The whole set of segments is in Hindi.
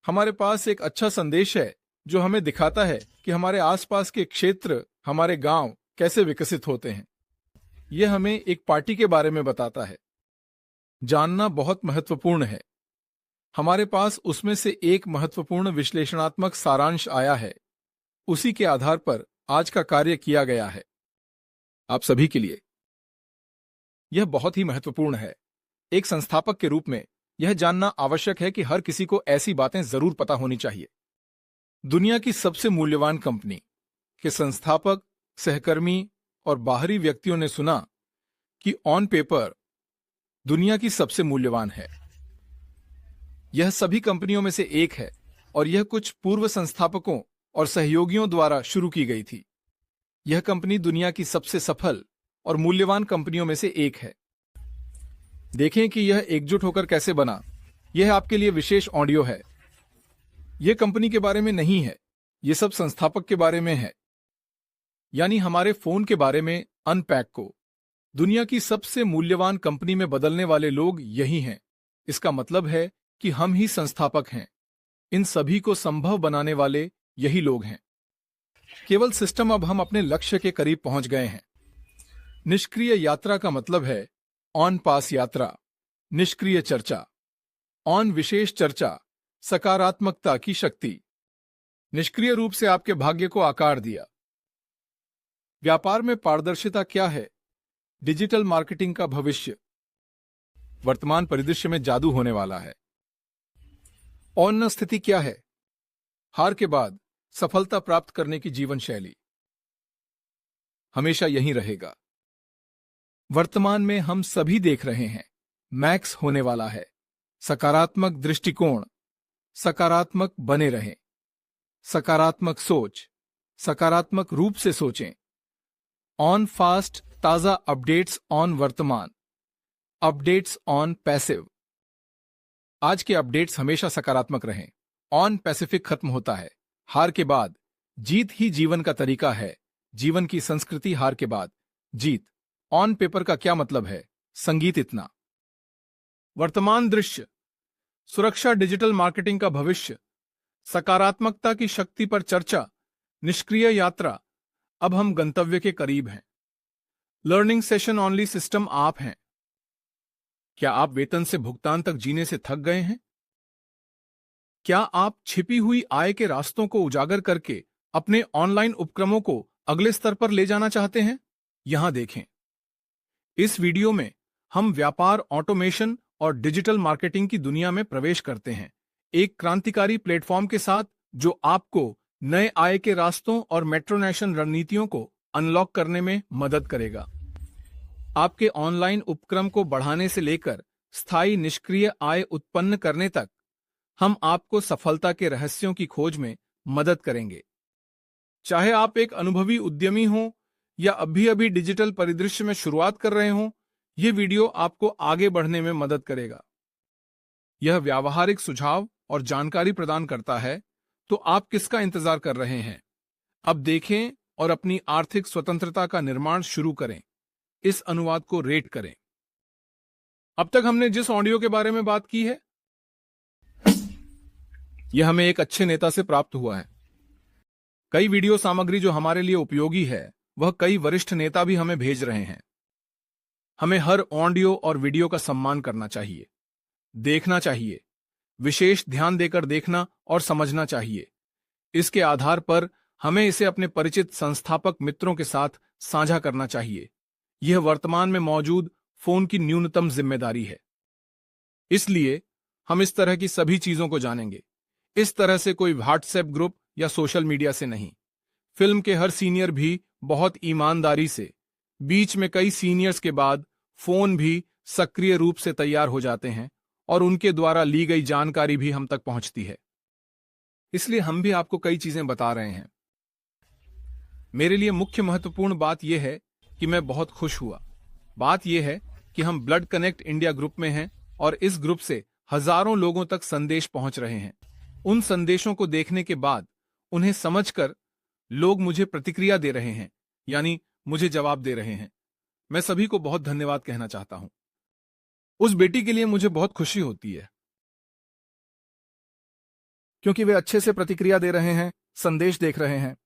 हमारे पास एक अच्छा संदेश है जो हमें दिखाता है कि हमारे आसपास के क्षेत्र, हमारे गांव कैसे विकसित होते हैं। यह हमें एक पार्टी के बारे में बताता है। जानना बहुत महत्वपूर्ण है। हमारे पास उसमें से एक महत्वपूर्ण विश्लेषणात्मक सारांश आया है। उसी के आधार पर आज का कार्य किया गया है। आप सभी के लिए यह बहुत ही महत्वपूर्ण है। एक संस्थापक के रूप में यह जानना आवश्यक है कि हर किसी को ऐसी बातें जरूर पता होनी चाहिए। दुनिया की सबसे मूल्यवान कंपनी के संस्थापक, सहकर्मी और बाहरी व्यक्तियों ने सुना कि ऑन पेपर दुनिया की सबसे मूल्यवान है। यह सभी कंपनियों में से एक है और यह कुछ पूर्व संस्थापकों और सहयोगियों द्वारा शुरू की गई थी। यह कंपनी दुनिया की सबसे सफल और मूल्यवान कंपनियों में से एक है। देखें कि यह एकजुट होकर कैसे बना। यह आपके लिए विशेष ऑडियो है। यह कंपनी के बारे में नहीं है, यह सब संस्थापक के बारे में है। यानी हमारे फोन के बारे में अनपैक को दुनिया की सबसे मूल्यवान कंपनी में बदलने वाले लोग यही हैं। इसका मतलब है कि हम ही संस्थापक हैं। इन सभी को संभव बनाने वाले यही लोग हैं। केवल सिस्टम, अब हम अपने लक्ष्य के करीब पहुंच गए हैं। निष्क्रिय यात्रा का मतलब है ऑन पास यात्रा, निष्क्रिय चर्चा। ऑन विशेष चर्चा, सकारात्मकता की शक्ति। निष्क्रिय रूप से आपके भाग्य को आकार दिया। व्यापार में पारदर्शिता क्या है? डिजिटल मार्केटिंग का भविष्य वर्तमान परिदृश्य में जादू होने वाला है। औन्न स्थिति क्या है? हार के बाद सफलता प्राप्त करने की जीवन शैली हमेशा यहीं रहेगा। वर्तमान में हम सभी देख रहे हैं, मैक्स होने वाला है। सकारात्मक दृष्टिकोण, सकारात्मक बने रहें। सकारात्मक सोच, सकारात्मक रूप से सोचें। ऑन फास्ट, ताजा अपडेट्स ऑन वर्तमान, अपडेट्स ऑन पैसिव। आज के अपडेट्स हमेशा सकारात्मक रहें। ऑन पैसिफिक खत्म होता है। हार के बाद जीत ही जीवन का तरीका है। जीवन की संस्कृति हार के बाद जीत। ऑन पेपर का क्या मतलब है? संगीत इतना। वर्तमान दृश्य, सुरक्षा, डिजिटल मार्केटिंग का भविष्य, सकारात्मकता की शक्ति पर चर्चा, निष्क्रिय यात्रा। अब हम गंतव्य के करीब हैं। लर्निंग सेशन ओनली सिस्टम आप हैं। क्या आप वेतन से भुगतान तक जीने से थक गए हैं? क्या आप छिपी हुई आय के रास्तों को उजागर करके अपने ऑनलाइन उपक्रमों को अगले स्तर पर ले जाना चाहते हैं? यहां देखें। इस वीडियो में हम व्यापार ऑटोमेशन और डिजिटल मार्केटिंग की दुनिया में प्रवेश करते हैं, एक क्रांतिकारी प्लेटफॉर्म के साथ जो आपको नए आय के रास्तों और मेट्रोनेशन रणनीतियों को अनलॉक करने में मदद करेगा। आपके ऑनलाइन उपक्रम को बढ़ाने से लेकर स्थायी निष्क्रिय आय उत्पन्न करने तक हम आपको सफलता के रहस्यों की खोज में मदद करेंगे। चाहे आप एक अनुभवी उद्यमी हो या अभी डिजिटल परिदृश्य में शुरुआत कर रहे हो, यह वीडियो आपको आगे बढ़ने में मदद करेगा। यह व्यावहारिक सुझाव और जानकारी प्रदान करता है, तो आप किसका इंतजार कर रहे हैं? अब देखें और अपनी आर्थिक स्वतंत्रता का निर्माण शुरू करें। इस अनुवाद को रेट करें। अब तक हमने जिस ऑडियो के बारे में बात की है, यह हमें एक अच्छे नेता से प्राप्त हुआ है। कई वीडियो सामग्री जो हमारे लिए उपयोगी है, वह कई वरिष्ठ नेता भी हमें भेज रहे हैं। हमें हर ऑडियो और वीडियो का सम्मान करना चाहिए, देखना चाहिए, विशेष ध्यान देकर देखना और समझना चाहिए। इसके आधार पर हमें इसे अपने परिचित संस्थापक मित्रों के साथ साझा करना चाहिए। यह वर्तमान में मौजूद फोन की न्यूनतम जिम्मेदारी है। इसलिए हम इस तरह की सभी चीजों को जानेंगे। इस तरह से कोई व्हाट्सएप ग्रुप या सोशल मीडिया से नहीं। फिल्म के हर सीनियर भी बहुत ईमानदारी से, बीच में कई सीनियर्स के बाद फोन भी सक्रिय रूप से तैयार हो जाते हैं और उनके द्वारा ली गई जानकारी भी हम तक पहुंचती है। इसलिए हम भी आपको कई चीजें बता रहे हैं। मेरे लिए मुख्य महत्वपूर्ण बात यह है कि मैं बहुत खुश हुआ। बात यह है कि हम ब्लड कनेक्ट इंडिया ग्रुप में हैं और इस ग्रुप से हजारों लोगों तक संदेश पहुंच रहे हैं। उन संदेशों को देखने के बाद, उन्हें समझकर लोग मुझे प्रतिक्रिया दे रहे हैं, यानी मुझे जवाब दे रहे हैं। मैं सभी को बहुत धन्यवाद कहना चाहता हूं। उस बेटी के लिए मुझे बहुत खुशी होती है क्योंकि वे अच्छे से प्रतिक्रिया दे रहे हैं, संदेश देख रहे हैं,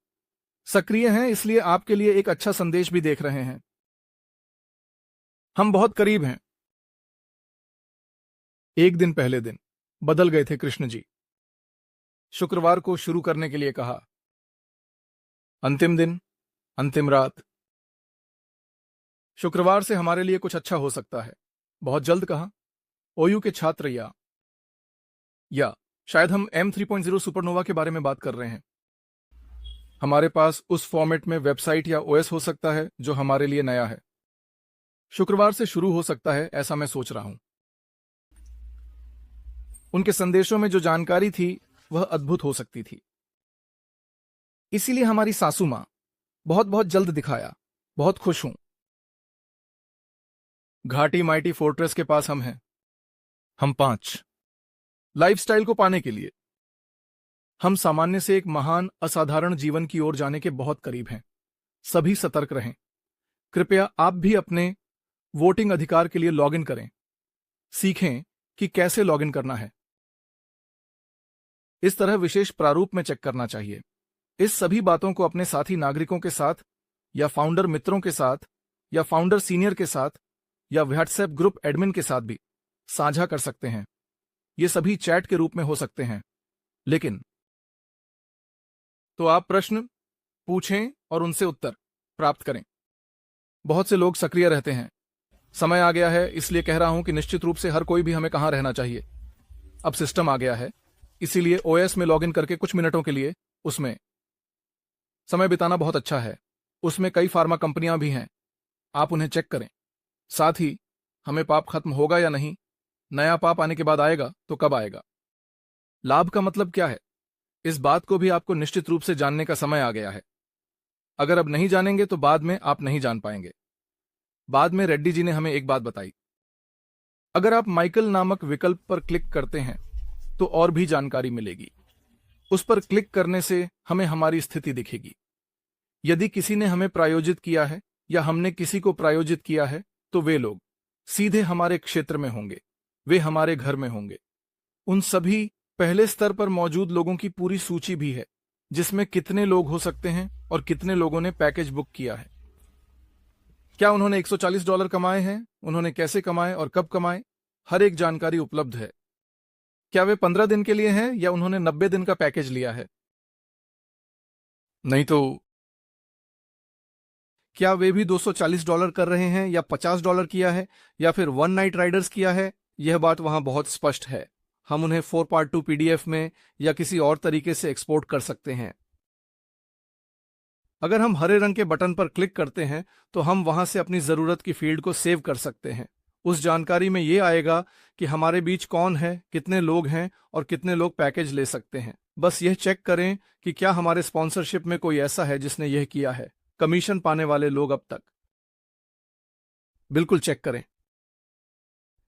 सक्रिय हैं, इसलिए आपके लिए एक अच्छा संदेश भी देख रहे हैं। हम बहुत करीब हैं। एक दिन पहले दिन बदल गए थे कृष्ण जी। शुक्रवार को शुरू करने के लिए कहा। अंतिम दिन, अंतिम रात। शुक्रवार से हमारे लिए कुछ अच्छा हो सकता है, बहुत जल्द कहा। ओयू के छात्र या शायद हम M3.0 सुपरनोवा के बारे में बात कर रहे हैं। हमारे पास उस फॉर्मेट में वेबसाइट या ओएस हो सकता है जो हमारे लिए नया है। शुक्रवार से शुरू हो सकता है, ऐसा मैं सोच रहा हूं। उनके संदेशों में जो जानकारी थी वह अद्भुत हो सकती थी। इसीलिए हमारी सासू मां बहुत बहुत जल्द दिखाया। बहुत खुश हूं। घाटी माइटी फोर्ट्रेस के पास हम हैं। हम 5 लाइफस्टाइल को पाने के लिए हम सामान्य से एक महान असाधारण जीवन की ओर जाने के बहुत करीब हैं। सभी सतर्क रहें। कृपया आप भी अपने वोटिंग अधिकार के लिए लॉगिन करें। सीखें कि कैसे लॉगिन करना है। इस तरह विशेष प्रारूप में चेक करना चाहिए। इस सभी बातों को अपने साथी नागरिकों के साथ या फाउंडर मित्रों के साथ या फाउंडर सीनियर के साथ या व्हाट्सएप ग्रुप एडमिन के साथ भी साझा कर सकते हैं। ये सभी चैट के रूप में हो सकते हैं। लेकिन तो आप प्रश्न पूछें और उनसे उत्तर प्राप्त करें। बहुत से लोग सक्रिय रहते हैं। समय आ गया है, इसलिए कह रहा हूं कि निश्चित रूप से हर कोई भी हमें कहां रहना चाहिए। अब सिस्टम आ गया है, इसीलिए ओएस में लॉगिन करके कुछ मिनटों के लिए उसमें समय बिताना बहुत अच्छा है। उसमें कई फार्मा कंपनियां भी हैं, आप उन्हें चेक करें। साथ ही हमें पाप खत्म होगा या नहीं, नया पाप आने के बाद आएगा तो कब आएगा, लाभ का मतलब क्या है, इस बात को भी आपको निश्चित रूप से जानने का समय आ गया है। अगर अब नहीं जानेंगे तो बाद में आप नहीं जान पाएंगे। बाद में रेड्डी जी ने हमें एक बात बताई। अगर आप माइकल नामक विकल्प पर क्लिक करते हैं तो और भी जानकारी मिलेगी। उस पर क्लिक करने से हमें हमारी स्थिति दिखेगी। यदि किसी ने हमें प्रायोजित किया है या हमने किसी को प्रायोजित किया है तो वे लोग सीधे हमारे क्षेत्र में होंगे, वे हमारे घर में होंगे। उन सभी पहले स्तर पर मौजूद लोगों की पूरी सूची भी है, जिसमें कितने लोग हो सकते हैं और कितने लोगों ने पैकेज बुक किया है। क्या उन्होंने $140 कमाए हैं, उन्होंने कैसे कमाए और कब कमाए, हर एक जानकारी उपलब्ध है। क्या वे 15 दिन के लिए हैं या उन्होंने 90 दिन का पैकेज लिया है। नहीं तो क्या वे भी $240 कर रहे हैं या $50 किया है या फिर 1 नाइट राइडर्स किया है। यह बात वहां बहुत स्पष्ट है। हम उन्हें 4x2 PDF में या किसी और तरीके से एक्सपोर्ट कर सकते हैं। अगर हम हरे रंग के बटन पर क्लिक करते हैं तो हम वहां से अपनी जरूरत की फील्ड को सेव कर सकते हैं। उस जानकारी में यह आएगा कि हमारे बीच कौन है, कितने लोग हैं और कितने लोग पैकेज ले सकते हैं। बस यह चेक करें कि क्या हमारे स्पॉन्सरशिप में कोई ऐसा है जिसने यह किया है। कमीशन पाने वाले लोग अब तक बिल्कुल चेक करें।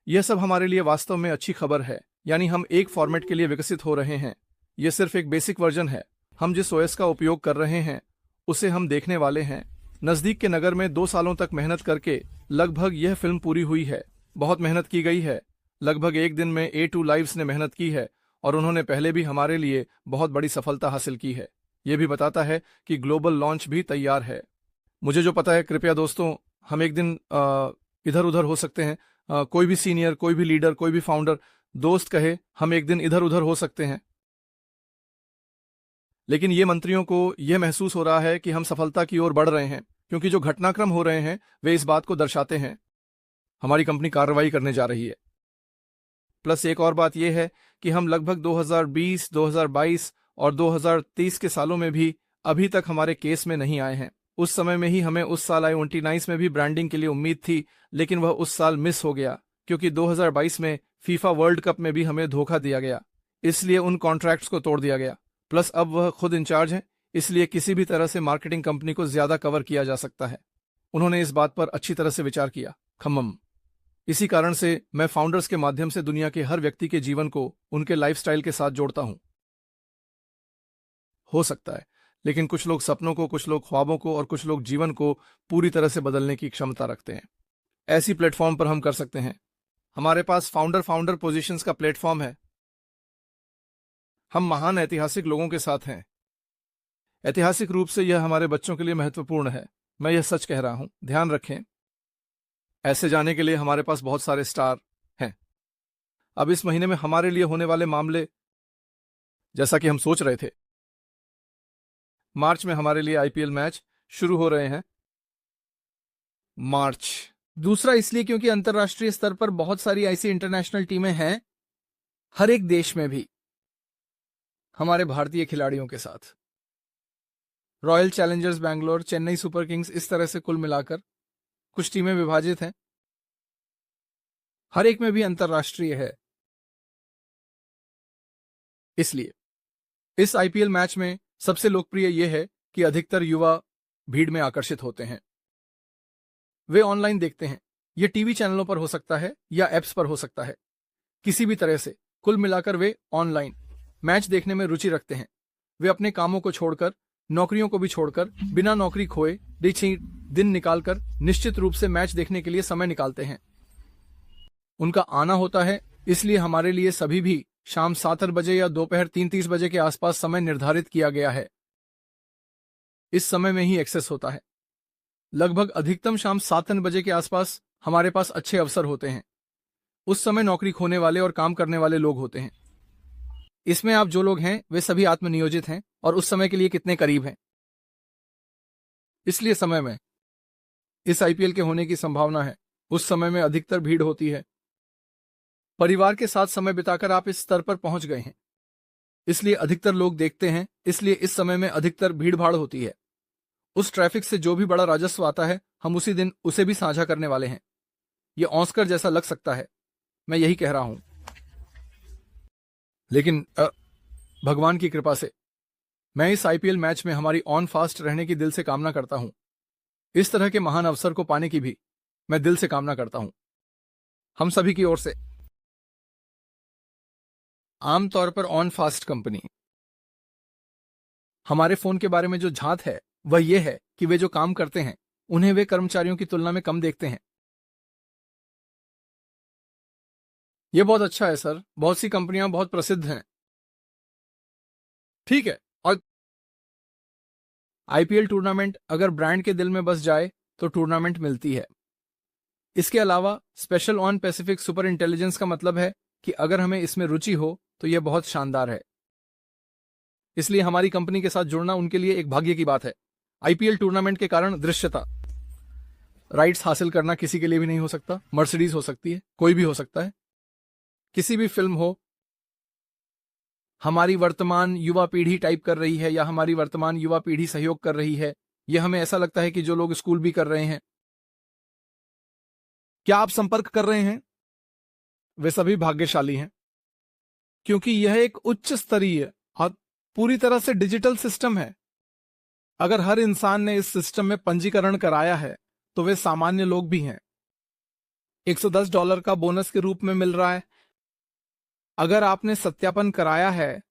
यह सब हमारे लिए वास्तव में अच्छी खबर है, यानी हम एक फॉर्मेट के लिए विकसित हो रहे हैं। यह सिर्फ एक बेसिक वर्जन है। हम जिस ओएस का उपयोग कर रहे हैं उसे हम देखने वाले हैं। नजदीक के नगर में 2 सालों तक मेहनत करके लगभग यह फिल्म पूरी हुई है। बहुत मेहनत की गई है। लगभग एक दिन में A2 लाइव्स ने मेहनत की है और उन्होंने पहले भी हमारे लिए बहुत बड़ी सफलता हासिल की है। यह भी बताता है कि ग्लोबल लॉन्च भी तैयार है। मुझे जो पता है, कृपया दोस्तों, हम एक दिन इधर उधर हो सकते हैं। कोई भी सीनियर, कोई भी लीडर, कोई भी फाउंडर दोस्त कहे हम एक दिन इधर उधर हो सकते हैं। लेकिन ये मंत्रियों को यह महसूस हो रहा है कि हम सफलता की ओर बढ़ रहे हैं, क्योंकि जो घटनाक्रम हो रहे हैं वे इस बात को दर्शाते हैं। हमारी कंपनी कार्रवाई करने जा रही है। प्लस एक और बात यह है कि हम लगभग 2020, 2022 और 2030 के सालों में भी अभी तक हमारे केस में नहीं आए हैं। उस समय में ही हमें उस साल I29 में भी ब्रांडिंग के लिए उम्मीद थी, लेकिन वह उस साल मिस हो गया, क्योंकि 2022 में फीफा वर्ल्ड कप में भी हमें धोखा दिया गया, इसलिए उन कॉन्ट्रैक्ट्स को तोड़ दिया गया। प्लस अब वह खुद इंचार्ज हैं, इसलिए किसी भी तरह से मार्केटिंग कंपनी को ज्यादा कवर किया जा सकता है। उन्होंने इस बात पर अच्छी तरह से विचार किया। खम्मम। इसी कारण से मैं फाउंडर्स के माध्यम से दुनिया के हर व्यक्ति के जीवन को उनके लाइफस्टाइल के साथ जोड़ता हूं। हो सकता है, लेकिन कुछ लोग सपनों को, कुछ लोग ख्वाबों को और कुछ लोग जीवन को पूरी तरह से बदलने की क्षमता रखते हैं। ऐसी प्लेटफॉर्म पर हम कर सकते हैं। हमारे पास फाउंडर पोजीशंस का प्लेटफॉर्म है। हम महान ऐतिहासिक लोगों के साथ हैं। ऐतिहासिक रूप से यह हमारे बच्चों के लिए महत्वपूर्ण है। मैं यह सच कह रहा हूं, ध्यान रखें। ऐसे जाने के लिए हमारे पास बहुत सारे स्टार हैं। अब इस महीने में हमारे लिए होने वाले मामले, जैसा कि हम सोच रहे थे, मार्च में हमारे लिए आईपीएल मैच शुरू हो रहे हैं। मार्च। दूसरा इसलिए क्योंकि अंतर्राष्ट्रीय स्तर पर बहुत सारी ऐसी इंटरनेशनल टीमें हैं, हर एक देश में भी हमारे भारतीय खिलाड़ियों के साथ। Royal Challengers Bangalore, Chennai super Kings, इस तरह से कुल मिलाकर कुछ टीमें विभाजित हैं। हर एक में भी अंतर्राष्ट्रीय है। इसलिए इस आईपीएल मैच में सबसे लोकप्रिय यह है कि अधिकतर युवा भीड़ में आकर्षित होते हैं। वे ऑनलाइन देखते हैं। यह टीवी चैनलों पर हो सकता है या एप्स पर हो सकता है। किसी भी तरह से कुल मिलाकर वे ऑनलाइन मैच देखने में रुचि रखते हैं। वे अपने कामों को छोड़कर, नौकरियों को भी छोड़कर, बिना नौकरी खोए दिन निकालकर निश्चित रूप से मैच देखने के लिए समय निकालते हैं। उनका आना होता है, इसलिए हमारे लिए सभी भी शाम 7 बजे या दोपहर 3:30 बजे के आसपास समय निर्धारित किया गया है। इस समय में ही एक्सेस होता है। लगभग अधिकतम शाम 7 बजे के आसपास हमारे पास अच्छे अवसर होते हैं। उस समय नौकरी खोने वाले और काम करने वाले लोग होते हैं। इसमें आप जो लोग हैं वे सभी आत्मनियोजित हैं और उस समय के लिए कितने करीब हैं। इसलिए समय में इस आईपीएल के होने की संभावना है। उस समय में अधिकतर भीड़ होती है। परिवार के साथ समय बिताकर आप इस स्तर पर पहुंच गए हैं, इसलिए अधिकतर लोग देखते हैं। इसलिए इस समय में अधिकतर भीड़ भाड़ होती है। उस ट्रैफिक से जो भी बड़ा राजस्व आता है, हम उसी दिन उसे भी साझा करने वाले हैं। यह ऑस्कर जैसा लग सकता है, मैं यही कह रहा हूं, लेकिन भगवान की कृपा से मैं इस आईपीएल मैच में हमारी ऑन फास्ट रहने की दिल से कामना करता हूं। इस तरह के महान अवसर को पाने की भी मैं दिल से कामना करता हूं, हम सभी की ओर से। आमतौर पर ऑन फास्ट कंपनी हमारे फोन के बारे में जो झांत है वह यह है कि वे जो काम करते हैं उन्हें वे कर्मचारियों की तुलना में कम देखते हैं। यह बहुत अच्छा है सर, बहुत सी कंपनियां बहुत प्रसिद्ध हैं। ठीक है, और आईपीएल टूर्नामेंट अगर ब्रांड के दिल में बस जाए तो टूर्नामेंट मिलती है। इसके अलावा special on Pacific super intelligence का मतलब है कि अगर हमें इसमें रुचि हो तो यह बहुत शानदार है। इसलिए हमारी कंपनी के साथ जुड़ना उनके लिए एक भाग्य की बात है। आईपीएल टूर्नामेंट के कारण दृश्यता राइट्स हासिल करना किसी के लिए भी नहीं हो सकता। मर्सिडीज हो सकती है, कोई भी हो सकता है, किसी भी फिल्म हो। हमारी वर्तमान युवा पीढ़ी टाइप कर रही है या हमारी वर्तमान युवा पीढ़ी सहयोग कर रही है, यह हमें ऐसा लगता है कि जो लोग स्कूल भी कर रहे हैं। क्या आप संपर्क कर रहे हैं? वे सभी भाग्यशाली हैं, क्योंकि यह एक उच्च स्तरीय और पूरी तरह से डिजिटल सिस्टम है। अगर हर इंसान ने इस सिस्टम में पंजीकरण कराया है तो वे सामान्य लोग भी हैं। $110 का बोनस के रूप में मिल रहा है। अगर आपने सत्यापन कराया है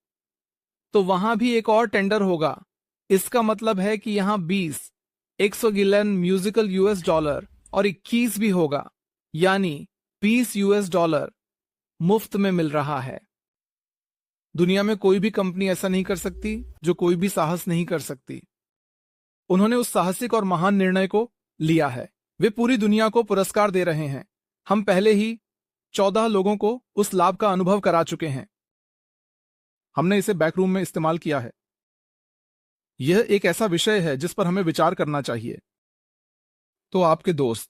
तो वहां भी एक और टेंडर होगा। इसका मतलब है कि यहां 100 गिलन म्यूजिकल $US और 21 भी होगा, यानी $20 मुफ्त में मिल रहा है। दुनिया में कोई भी कंपनी ऐसा नहीं कर सकती, जो कोई भी साहस नहीं कर सकती। उन्होंने उस साहसिक और महान निर्णय को लिया है। वे पूरी दुनिया को पुरस्कार दे रहे हैं। हम पहले ही 14 लोगों को उस लाभ का अनुभव करा चुके हैं। हमने इसे बैकरूम में इस्तेमाल किया है। यह एक ऐसा विषय है जिस पर हमें विचार करना चाहिए। तो आपके दोस्त,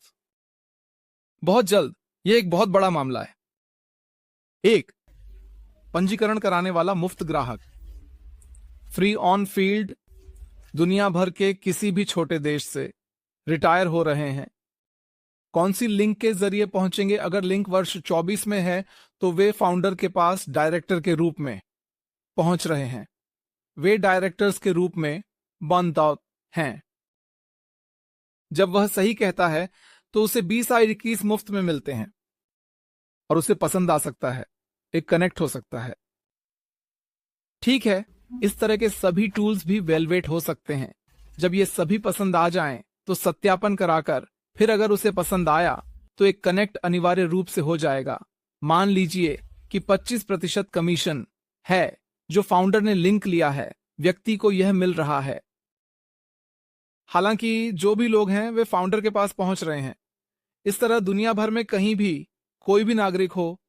बहुत जल्द यह एक बहुत बड़ा मामला है। एक पंजीकरण कराने वाला मुफ्त ग्राहक, फ्री ऑन फील्ड, दुनिया भर के किसी भी छोटे देश से रिटायर हो रहे हैं। कौन सी लिंक के जरिए पहुंचेंगे? अगर लिंक वर्ष 24 में है तो वे फाउंडर के पास डायरेक्टर के रूप में पहुंच रहे हैं। वे डायरेक्टर्स के रूप में बंदौत हैं। जब वह सही कहता है तो उसे 20 21 मुफ्त में मिलते हैं और उसे पसंद आ सकता है, एक कनेक्ट हो सकता है। ठीक है, इस तरह के सभी टूल्स भी वेलवेट हो सकते हैं। जब ये सभी पसंद आ जाएं तो सत्यापन कराकर फिर अगर उसे पसंद आया तो एक कनेक्ट अनिवार्य रूप से हो जाएगा। मान लीजिए कि 25% कमीशन है जो फाउंडर ने लिंक लिया है, व्यक्ति को यह मिल रहा है। हालांकि जो भी लोग हैं वे फाउंडर के पास पहुंच रहे हैं। इस तरह दुनिया भर में कहीं भी कोई भी नागरिक हो,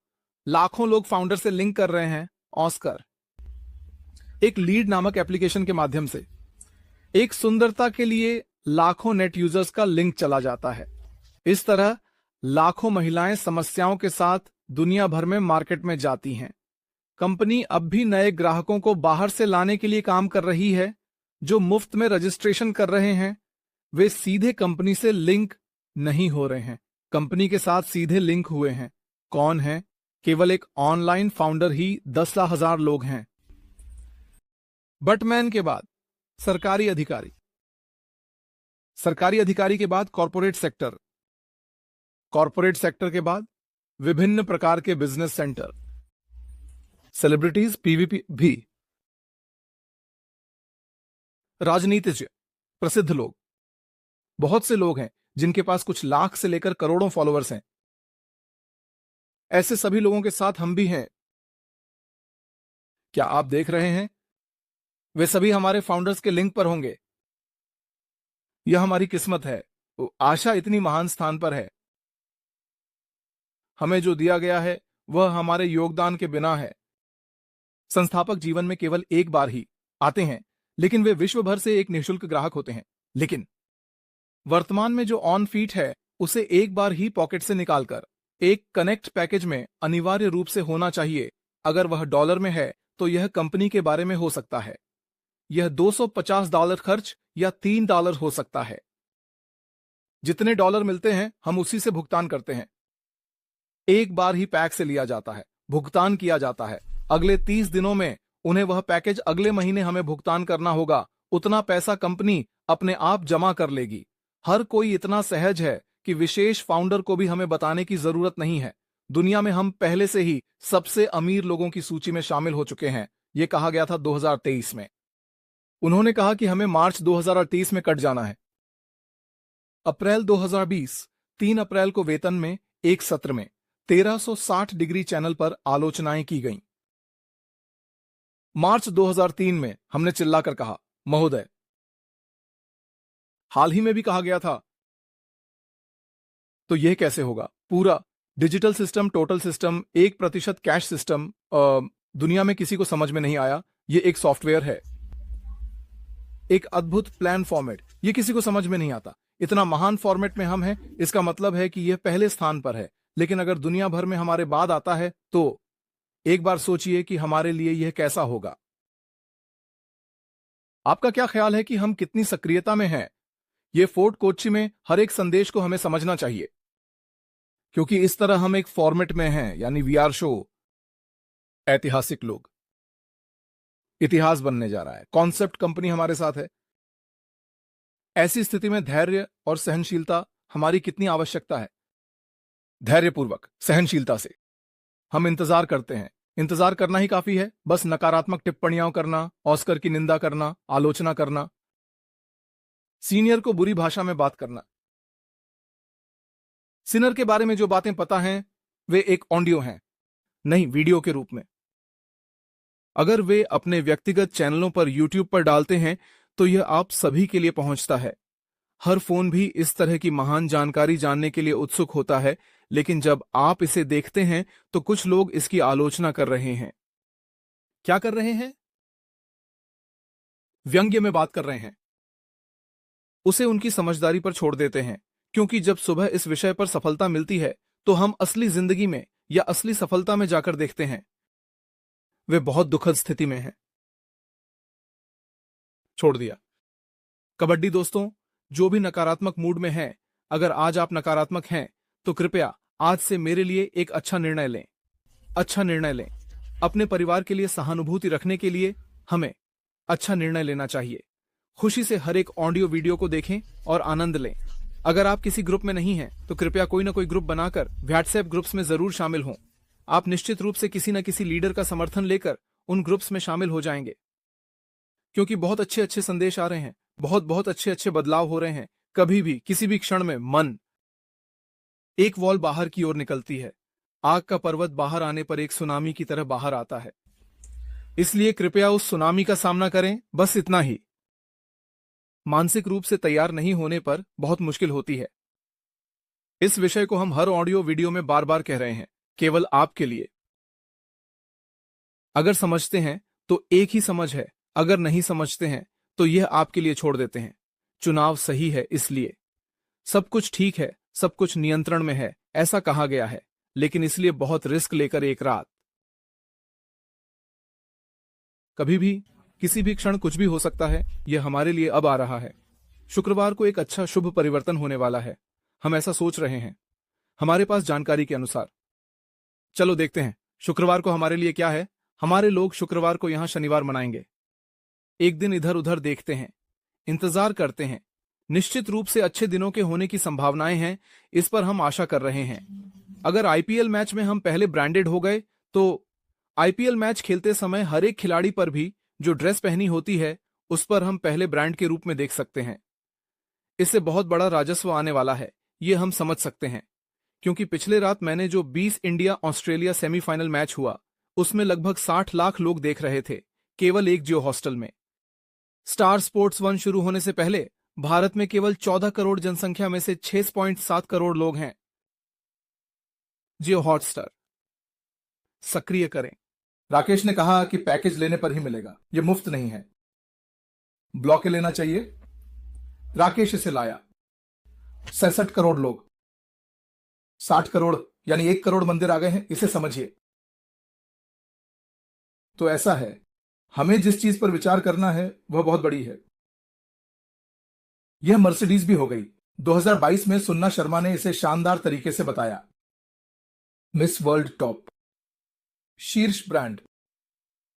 लाखों लोग फाउंडर से लिंक कर रहे हैं। ऑस्कर एक लीड नामक एप्लीकेशन के माध्यम से एक सुंदरता के लिए लाखों नेट यूजर्स का लिंक चला जाता है। इस तरह लाखों महिलाएं समस्याओं के साथ दुनिया भर में मार्केट में जाती हैं। कंपनी अब भी नए ग्राहकों को बाहर से लाने के लिए काम कर रही है। जो मुफ्त में रजिस्ट्रेशन कर रहे हैं वे सीधे कंपनी से लिंक नहीं हो रहे हैं, कंपनी के साथ सीधे लिंक हुए हैं। कौन है? केवल एक ऑनलाइन फाउंडर ही 10,000 लोग हैं। बटमैन के बाद सरकारी अधिकारी, सरकारी अधिकारी के बाद कॉरपोरेट सेक्टर, कॉरपोरेट सेक्टर के बाद विभिन्न प्रकार के बिजनेस सेंटर, सेलिब्रिटीज, पीवीपी भी, राजनीतिज्ञ, प्रसिद्ध लोग। बहुत से लोग हैं जिनके पास कुछ लाख से लेकर करोड़ों फॉलोअर्स हैं। ऐसे सभी लोगों के साथ हम भी हैं। क्या आप देख रहे हैं? वे सभी हमारे फाउंडर्स के लिंक पर होंगे। यह हमारी किस्मत है। आशा इतनी महान स्थान पर है। हमें जो दिया गया है वह हमारे योगदान के बिना है। संस्थापक जीवन में केवल एक बार ही आते हैं, लेकिन वे विश्व भर से एक निःशुल्क ग्राहक होते हैं। लेकिन वर्तमान में जो ऑन फीट है उसे एक बार ही पॉकेट से निकालकर एक कनेक्ट पैकेज में अनिवार्य रूप से होना चाहिए। अगर वह डॉलर में है तो यह कंपनी के बारे में हो सकता है। यह $250 खर्च या $3 हो सकता है। जितने डॉलर मिलते हैं हम उसी से भुगतान करते हैं। एक बार ही पैक से लिया जाता है, भुगतान किया जाता है। अगले 30 दिनों में उन्हें वह पैकेज अगले महीने हमें भुगतान करना होगा। उतना पैसा कंपनी अपने आप जमा कर लेगी। हर कोई इतना सहज है कि विशेष फाउंडर को भी हमें बताने की जरूरत नहीं है। दुनिया में हम पहले से ही सबसे अमीर लोगों की सूची में शामिल हो चुके हैं। यह कहा गया था 2023 में। उन्होंने कहा कि हमें मार्च 2030 में कट जाना है। अप्रैल 2020, 3 अप्रैल को वेतन में एक सत्र में 1360 डिग्री चैनल पर आलोचनाएं की गईं। मार्च 2003 में हमने चिल्लाकर कहा, महोदय। हाल ही में भी कहा गया था। तो यह कैसे होगा? पूरा digital system, total system, 1% cash system दुनिया में किसी को समझ में नहीं आया। यह एक सॉफ्टवेयर है, एक अद्भुत प्लान फॉर्मेट। यह किसी को समझ में नहीं आता। इतना महान फॉर्मेट में हम हैं, इसका मतलब है कि यह पहले स्थान पर है। लेकिन अगर दुनिया भर में हमारे बाद आता है तो एक बार सोचिए कि हमारे लिए यह कैसा होगा। आपका क्या ख्याल है कि हम कितनी सक्रियता में हैं? यह फोर्ट कोच्चि में हर एक संदेश को हमें समझना चाहिए, क्योंकि इस तरह हम एक फॉर्मेट में हैं, यानी वीआर शो। ऐतिहासिक लोग, इतिहास बनने जा रहा है। कॉन्सेप्ट कंपनी हमारे साथ है। ऐसी स्थिति में धैर्य और सहनशीलता हमारी कितनी आवश्यकता है। धैर्यपूर्वक, सहनशीलता से हम इंतजार करते हैं। इंतजार करना ही काफी है। बस नकारात्मक टिप्पणियां करना, ऑस्कर की निंदा करना, आलोचना करना, सीनियर को बुरी भाषा में बात करना। सिनर के बारे में जो बातें पता हैं वे एक ऑडियो हैं, नहीं वीडियो के रूप में। अगर वे अपने व्यक्तिगत चैनलों पर यूट्यूब पर डालते हैं तो यह आप सभी के लिए पहुंचता है। हर फोन भी इस तरह की महान जानकारी जानने के लिए उत्सुक होता है, लेकिन जब आप इसे देखते हैं तो कुछ लोग इसकी आलोचना कर रहे हैं। क्या कर रहे हैं? व्यंग्य में बात कर रहे हैं। उसे उनकी समझदारी पर छोड़ देते हैं, क्योंकि जब सुबह इस विषय पर सफलता मिलती है तो हम असली जिंदगी में या असली सफलता में जाकर देखते हैं वे बहुत दुखद स्थिति में हैं। छोड़ दिया। कबड्डी दोस्तों, जो भी नकारात्मक मूड में है, अगर आज आप नकारात्मक हैं तो कृपया आज से मेरे लिए एक अच्छा निर्णय लें। अच्छा निर्णय लें। अपने परिवार के लिए सहानुभूति रखने के लिए हमें अच्छा निर्णय लेना चाहिए। खुशी से हर एक ऑडियो वीडियो को देखें और आनंद लें। अगर आप किसी ग्रुप में नहीं हैं तो कृपया कोई ना कोई ग्रुप बनाकर व्हाट्सएप ग्रुप्स में जरूर शामिल हों। आप निश्चित रूप से किसी न किसी लीडर का समर्थन लेकर उन ग्रुप्स में शामिल हो जाएंगे, क्योंकि बहुत अच्छे अच्छे संदेश आ रहे हैं, बहुत अच्छे अच्छे बदलाव हो रहे हैं। कभी भी किसी भी क्षण में मन एक वॉल बाहर की ओर निकलती है। आग का पर्वत बाहर आने पर एक सुनामी की तरह बाहर आता है। इसलिए कृपया उस सुनामी का सामना करें, बस इतना ही। मानसिक रूप से तैयार नहीं होने पर बहुत मुश्किल होती है। इस विषय को हम हर ऑडियो वीडियो में बार बार कह रहे हैं, केवल आपके लिए। अगर समझते हैं तो एक ही समझ है, अगर नहीं समझते हैं तो यह आपके लिए छोड़ देते हैं। चुनाव सही है इसलिए। सब कुछ ठीक है, सब कुछ नियंत्रण में है, ऐसा कहा गया है, लेकिन इसलिए बहुत रिस्क लेकर एक रात। कभी भी, किसी भी क्षण कुछ भी हो सकता है। यह हमारे लिए अब आ रहा है। शुक्रवार को एक अच्छा शुभ परिवर्तन होने वाला है। हम ऐसा सोच रहे हैं, हमारे पास जानकारी के अनुसार। चलो देखते हैं शुक्रवार को हमारे लिए क्या है। हमारे लोग शुक्रवार को यहां शनिवार मनाएंगे। एक दिन इधर उधर देखते हैं, इंतजार करते हैं। निश्चित रूप से अच्छे दिनों के होने की संभावनाएं हैं, इस पर हम आशा कर रहे हैं। अगर आईपीएल मैच में हम पहले ब्रांडेड हो गए तो आईपीएल मैच खेलते समय हर एक खिलाड़ी पर भी जो ड्रेस पहनी होती है उस पर हम पहले ब्रांड के रूप में देख सकते हैं। इससे बहुत बड़ा राजस्व आने वाला है, ये हम समझ सकते हैं। क्योंकि पिछले रात मैंने जो 20 इंडिया ऑस्ट्रेलिया सेमीफाइनल मैच हुआ उसमें लगभग 60 लाख लोग देख रहे थे, केवल एक जियो हॉस्टल में। स्टार स्पोर्ट्स 1 शुरू होने से पहले भारत में केवल 14 करोड़ जनसंख्या में से 6.7 करोड़ लोग हैं। जियो हॉटस्टार सक्रिय करें। राकेश ने कहा कि पैकेज लेने पर ही मिलेगा, यह मुफ्त नहीं है। ब्लॉके लेना चाहिए। राकेश इसे लाया। 67 करोड़ लोग, 60 करोड़ यानी 1 करोड़ मंदिर आ गए हैं, इसे समझिए। तो ऐसा है, हमें जिस चीज पर विचार करना है वह बहुत बड़ी है। यह मर्सिडीज भी हो गई। 2022 में सुन्ना शर्मा ने इसे शानदार तरीके से बताया। मिस वर्ल्ड टॉप, शीर्ष ब्रांड।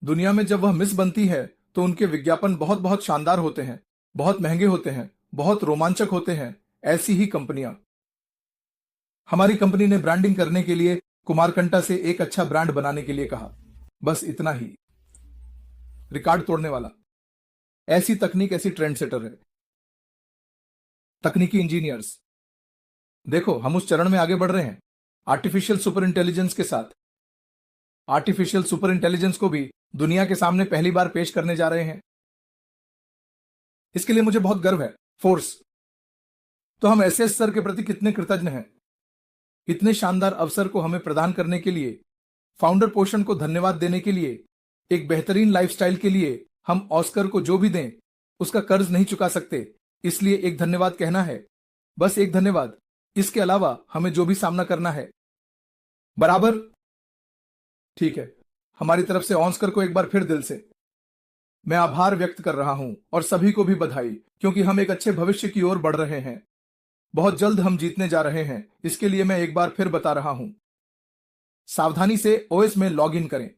दुनिया में जब वह मिस बनती है तो उनके विज्ञापन बहुत बहुत शानदार होते हैं, बहुत महंगे होते हैं, बहुत रोमांचक होते हैं। ऐसी ही कंपनियां। हमारी कंपनी ने ब्रांडिंग करने के लिए कुमारकंटा से एक अच्छा ब्रांड बनाने के लिए कहा, बस इतना ही। रिकॉर्ड तोड़ने वाला। ऐसी तकनीक, ऐसी ट्रेंड सेटर है। तकनीकी इंजीनियर्स। देखो, हम उस चरण में आगे बढ़ रहे हैं आर्टिफिशियल सुपर इंटेलिजेंस के साथ। आर्टिफिशियल सुपर इंटेलिजेंस को भी दुनिया के सामने पहली बार पेश करने जा रहे हैं। इसके लिए मुझे बहुत गर्व है। फोर्स। तो हम ऐसे सर के प्रति कितने कृतज्ञ हैं, इतने शानदार अवसर को हमें प्रदान करने के लिए, फाउंडर पोषण को धन्यवाद देने के लिए, एक बेहतरीन लाइफस्टाइल के लिए। हम ऑस्कर को जो भी दें उसका कर्ज नहीं चुका सकते, इसलिए एक धन्यवाद कहना है, बस एक धन्यवाद। इसके अलावा हमें जो भी सामना करना है, बराबर। ठीक है, हमारी तरफ से ऑस्कर को एक बार फिर दिल से मैं आभार व्यक्त कर रहा हूं और सभी को भी बधाई, क्योंकि हम एक अच्छे भविष्य की ओर बढ़ रहे हैं। बहुत जल्द हम जीतने जा रहे हैं। इसके लिए मैं एक बार फिर बता रहा हूं, सावधानी से ओएस में लॉग इन करें,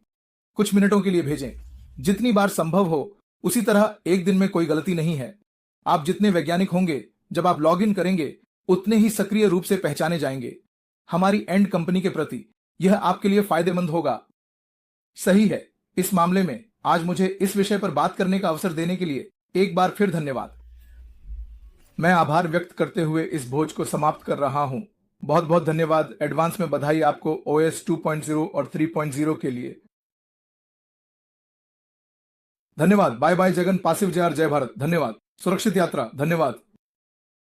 कुछ मिनटों के लिए भेजें, जितनी बार संभव हो। उसी तरह एक दिन में कोई गलती नहीं है। आप जितने वैज्ञानिक होंगे, जब आप लॉग इन करेंगे उतने ही सक्रिय रूप से पहचाने जाएंगे। हमारी एंड कंपनी के प्रति यह आपके लिए फायदेमंद होगा। सही है, इस मामले में आज मुझे इस विषय पर बात करने का अवसर देने के लिए एक बार फिर धन्यवाद। मैं आभार व्यक्त करते हुए इस भोज को समाप्त कर रहा हूं। बहुत बहुत धन्यवाद। एडवांस में बधाई आपको ओएस 2.0 और 3.0 के लिए। धन्यवाद। बाय बाय जगन, पासिव जय, जय भारत। धन्यवाद। सुरक्षित यात्रा। धन्यवाद।